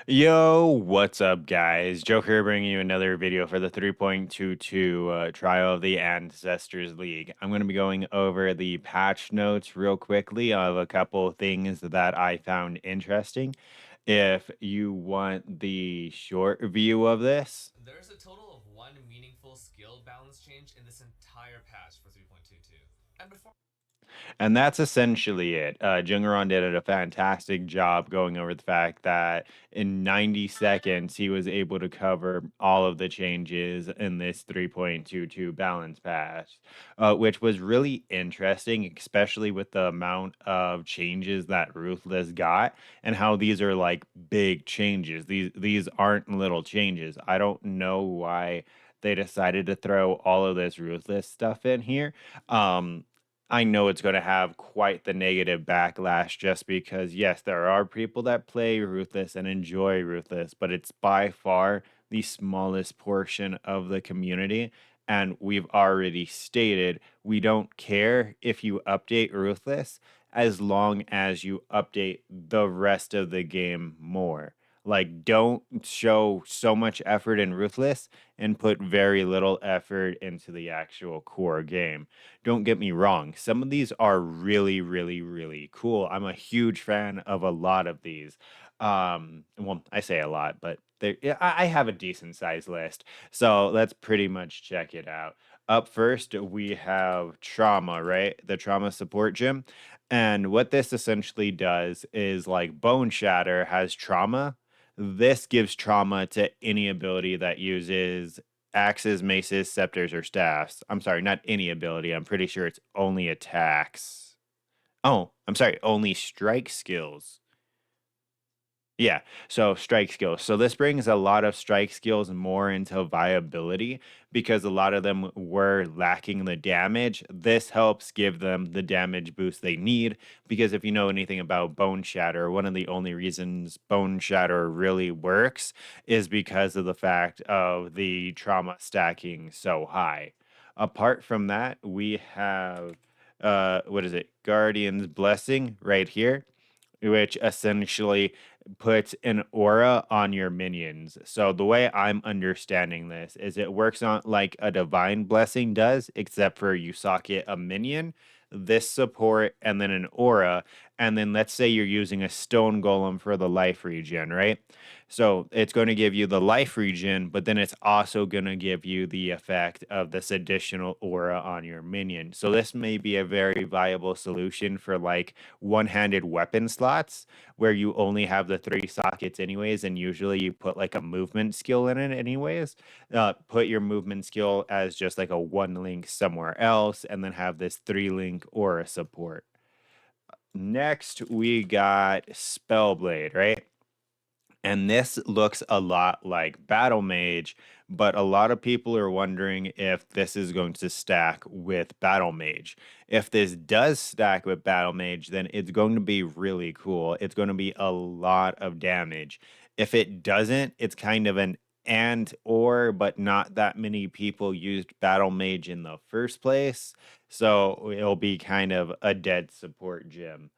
Yo, what's up, guys? Joker bringing you another video for the 3.22 Trial of the Ancestors League. I'm going to be going over the patch notes real quickly of a couple things that I found interesting. If you want the short view of this, There's a total of one meaningful skill balance change in this entire patch for 3.22. And before and that's essentially it. Jungron did a fantastic job going over the fact that in 90 seconds, he was able to cover all of the changes in this 3.22 balance patch, which was really interesting, especially with the amount of changes that Ruthless got and how these are like big changes. These aren't little changes. I don't know why they decided to throw all of this Ruthless stuff in here. Um, I know it's going to have quite the negative backlash just because, yes, there are people that play Ruthless and enjoy Ruthless, but it's by far the smallest portion of the community. And we've already stated we don't care if you update Ruthless as long as you update the rest of the game more. Like, don't show so much effort in Ruthless and put very little effort into the actual core game. Don't get me wrong, some of these are really, really, really cool. I'm a huge fan of a lot of these. Well, I say a lot, but yeah, I have a decent sized list. So let's pretty much check it out. Up first, we have Trauma, right? The Trauma Support Gym. And what this essentially does is like Bone Shatter has trauma. This gives trauma to any ability that uses axes, maces, scepters, or staffs. I'm sorry, not any ability. I'm pretty sure it's only attacks. Oh, I'm sorry, only strike skills. Yeah, so strike skills. So this brings a lot of strike skills more into viability because a lot of them were lacking the damage. This helps give them the damage boost they need because if you know anything about Bone Shatter, one of the only reasons Bone Shatter really works is because of the fact of the trauma stacking so high. Apart from that, we have what is it? Guardian's Blessing right here, which essentially puts an aura on your minions. So the way I'm understanding this is it works on like a divine blessing does, except for you socket a minion, this support, and then an aura. And then let's say you're using a stone golem for the life regen, right? So it's going to give you the life regen, but then it's also going to give you the effect of this additional aura on your minion. So this may be a very viable solution for like one-handed weapon slots where you only have the three sockets anyways, and usually you put like a movement skill in it anyways. Put your movement skill as just like a one link somewhere else, and then have this three link aura support. Next, we got Spellblade, right? And this looks a lot like Battle Mage, but a lot of people are wondering if this is going to stack with Battle Mage. If this does stack with Battle Mage, then it's going to be really cool. It's going to be a lot of damage. If it doesn't, it's kind of an and or, but not that many people used Battle Mage in the first place. So it'll be kind of a dead support gem.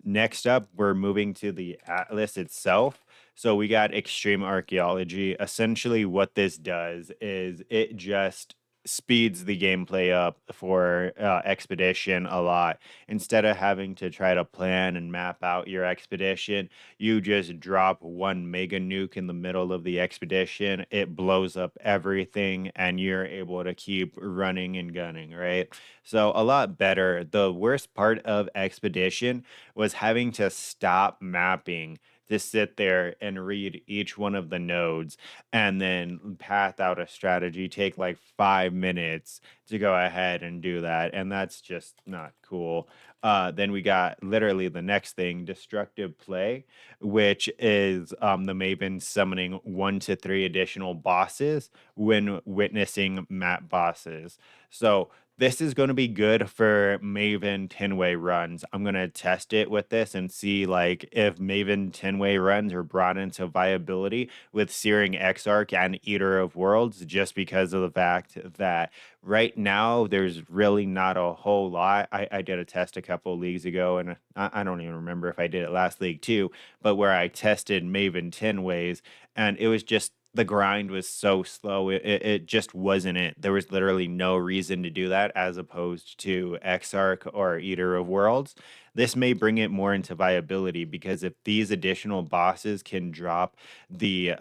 Next up, we're moving to the atlas itself. So we got extreme archaeology. Essentially, what this does is it just speeds the gameplay up for expedition a lot. Instead of having to try to plan and map out your expedition, you just drop one mega nuke in the middle of the expedition. It blows up everything, and you're able to keep running and gunning, right? So a lot better. The worst part of expedition was having to stop mapping to sit there and read each one of the nodes and then path out a strategy, take like 5 minutes to go ahead and do that. And that's just not cool. Then we got literally the next thing, destructive play, which is the Maven summoning 1 to 3 additional bosses when witnessing map bosses. So This is going to be good for Maven 10-way runs. I'm going to test it with this and see like if Maven 10-way runs are brought into viability with Searing Exarch and Eater of Worlds, just because of the fact that right now there's really not a whole lot. I did a test a couple leagues ago, and I don't even remember if I did it last league too, but where I tested Maven 10 ways, and it was just the grind was so slow. It just wasn't it. There was literally no reason to do that as opposed to Exarch or Eater of Worlds. This may bring it more into viability because if these additional bosses can drop the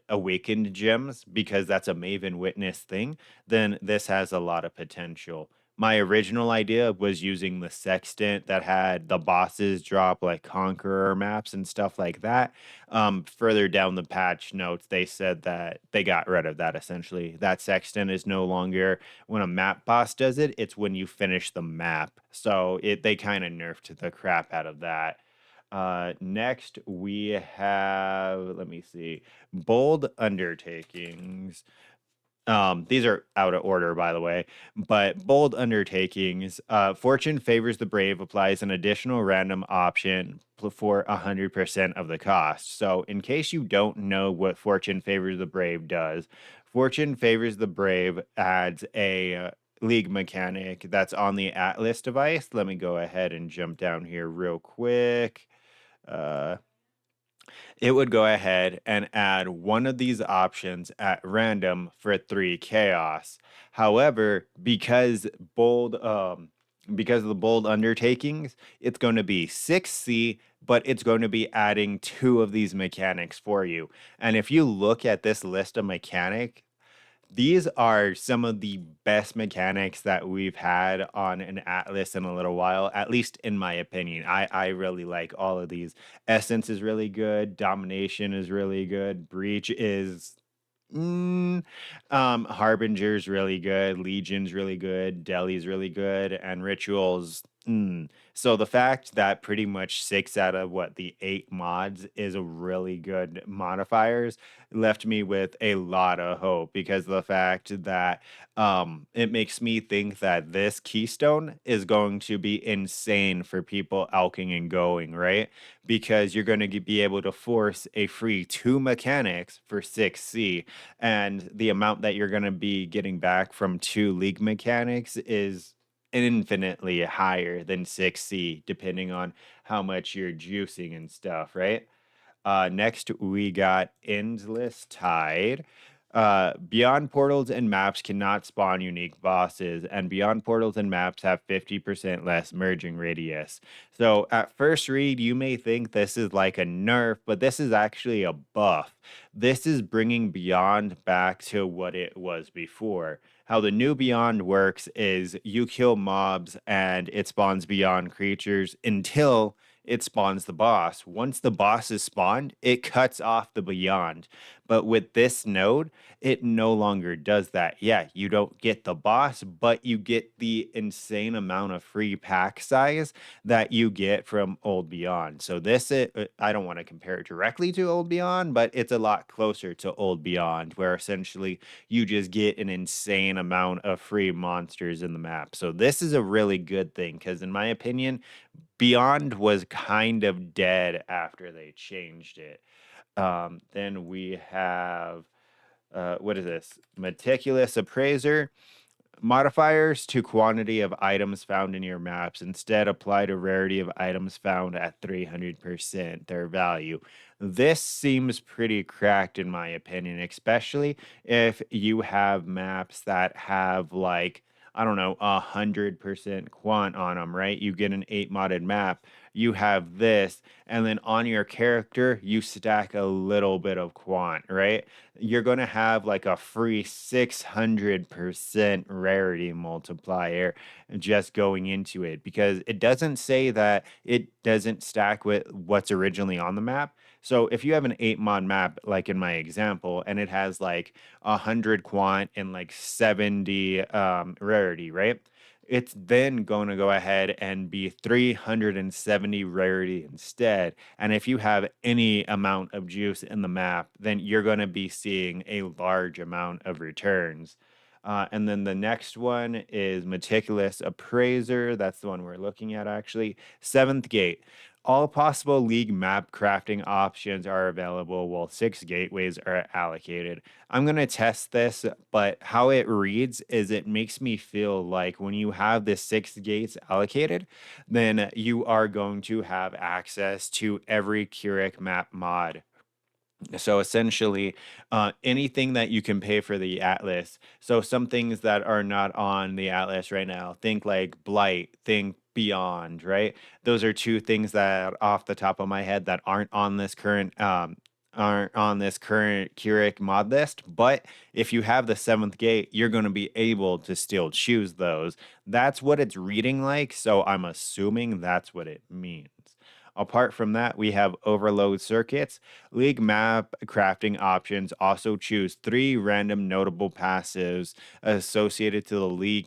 awakened gems, because that's a Maven Witness thing, then this has a lot of potential. My original idea was using the sextant that had the bosses drop like conqueror maps and stuff like that. Further down the patch notes, they said that they got rid of that essentially. That sextant is no longer when a map boss does it, it's when you finish the map. So they kind of nerfed the crap out of that. Next, we have, let me see, bold undertakings. These are out of order, by the way, but bold undertakings. Fortune favors the brave applies an additional random option for 100% of the cost. So, in case you don't know what Fortune favors the brave does, Fortune favors the brave adds a league mechanic that's on the Atlas device. Let me go ahead and jump down here real quick. Uh, it would go ahead and add one of these options at random for 3 chaos. However, because of the bold undertakings, it's going to be 6C, but it's going to be adding two of these mechanics for you. And if you look at this list of these are some of the best mechanics that we've had on an Atlas in a little while, at least in my opinion. I really like all of these. Essence is really good. Domination is really good. Breach is Harbinger's really good, Legion's really good, Deli's really good, and Rituals. So the fact that pretty much 6 out of the 8 mods is a really good modifiers left me with a lot of hope because of the fact that it makes me think that this keystone is going to be insane for people alking and going, right? Because you're going to be able to force a free 2 mechanics for 6C, and the amount that you're going to be getting back from 2 league mechanics is infinitely higher than 6C, depending on how much you're juicing and stuff, right? Next, we got Endless Tide. Beyond portals and maps cannot spawn unique bosses, and beyond portals and maps have 50% less merging radius. So, at first read, you may think this is like a nerf, but this is actually a buff. This is bringing Beyond back to what it was before. How the new Beyond works is you kill mobs and it spawns Beyond creatures until it spawns the boss. Once the boss is spawned, it cuts off the Beyond. But with this node, it no longer does that. Yeah, you don't get the boss, but you get the insane amount of free pack size that you get from Old Beyond. So I don't want to compare it directly to Old Beyond, but it's a lot closer to Old Beyond, where essentially you just get an insane amount of free monsters in the map. So this is a really good thing because, in my opinion, Beyond was kind of dead after they changed it. Then we have what is this? Meticulous Appraiser. Modifiers to quantity of items found in your maps instead apply to rarity of items found at 300% their value. This seems pretty cracked in my opinion, especially if you have maps that have like, I don't know, 100% quant on them, right? You get an 8 modded map, you have this, and then on your character, you stack a little bit of quant, right? You're going to have like a free 600% rarity multiplier just going into it because it doesn't say that it doesn't stack with what's originally on the map. So if you have an 8 mod map, like in my example, and it has like 100 quant and like 70 rarity, right? It's then going to go ahead and be 370 rarity instead. And if you have any amount of juice in the map, then you're going to be seeing a large amount of returns. And then the next one is Meticulous Appraiser. That's the one we're looking at, actually. Seventh Gate. All possible league map crafting options are available while six gateways are allocated. I'm going to test this, but how it reads is it makes me feel like when you have the six gates allocated, then you are going to have access to every Keurig map mod. So essentially, anything that you can pay for the Atlas. So some things that are not on the Atlas right now, think like Blight, think Beyond, right? Those are two things that off the top of my head that aren't on this current Keurig mod list. But if you have the seventh gate, you're going to be able to still choose those. That's what it's reading like. So I'm assuming that's what it means. Apart from that, we have overload circuits. League map crafting options also choose three random notable passives associated to the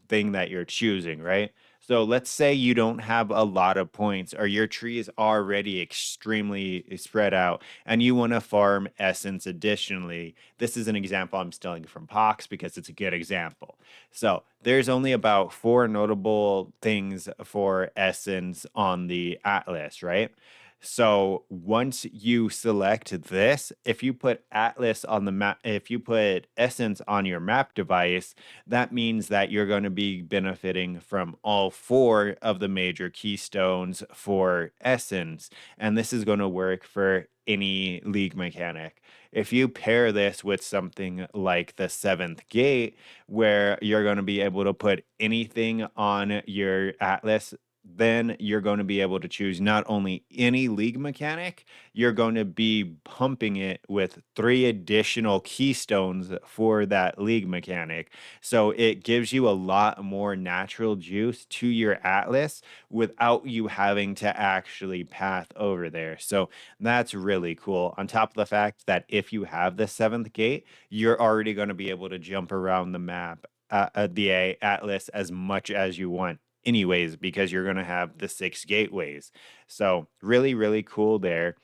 thing that you're choosing, right? So let's say you don't have a lot of points or your tree is already extremely spread out and you want to farm essence additionally. This is an example I'm stealing from Pox because it's a good example. So there's only about four notable things for essence on the Atlas, right? So once you select this, if you put Atlas on the map, if you put Essence on your map device, that means that you're going to be benefiting from all four of the major keystones for Essence. And this is going to work for any league mechanic. If you pair this with something like the seventh gate, where you're going to be able to put anything on your Atlas, then you're going to be able to choose not only any league mechanic, you're going to be pumping it with three additional keystones for that league mechanic. So it gives you a lot more natural juice to your Atlas without you having to actually path over there. So that's really cool. On top of the fact that if you have the seventh gate, you're already going to be able to jump around the map, the Atlas, as much as you want anyways, because you're going to have the six gateways. So really, really cool there.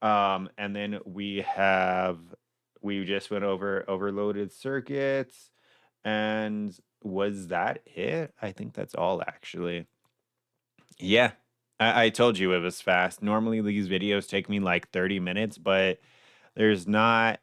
And then we just went over overloaded circuits. And was that it? I think that's all, actually. Yeah, I told you it was fast. Normally these videos take me like 30 minutes, but there's not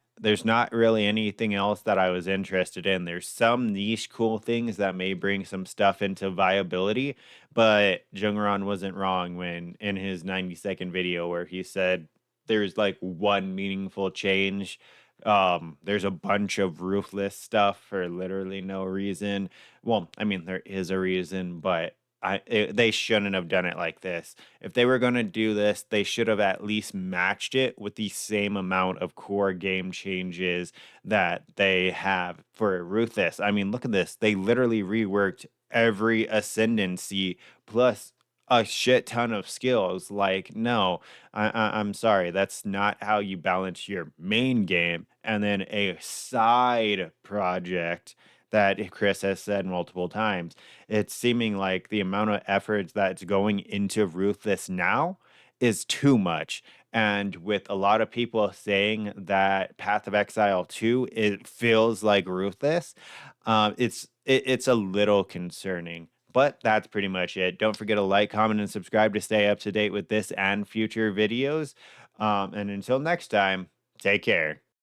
really anything else that I was interested in. There's some niche cool things that may bring some stuff into viability, but Jungron wasn't wrong when in his 90-second video where he said there's like one meaningful change. There's a bunch of ruthless stuff for literally no reason. Well, I mean there is a reason, but they shouldn't have done it like this. If they were going to do this, they should have at least matched it with the same amount of core game changes that they have for Ruthless. I mean, look at this. They literally reworked every ascendancy plus a shit ton of skills. Like, no, I'm sorry. That's not how you balance your main game and then a side project that Chris has said multiple times. It's seeming like the amount of effort that's going into Ruthless now is too much. And with a lot of people saying that Path of Exile 2, it feels like Ruthless, it's a little concerning. But that's pretty much it. Don't forget to like, comment, and subscribe to stay up to date with this and future videos. And until next time, take care.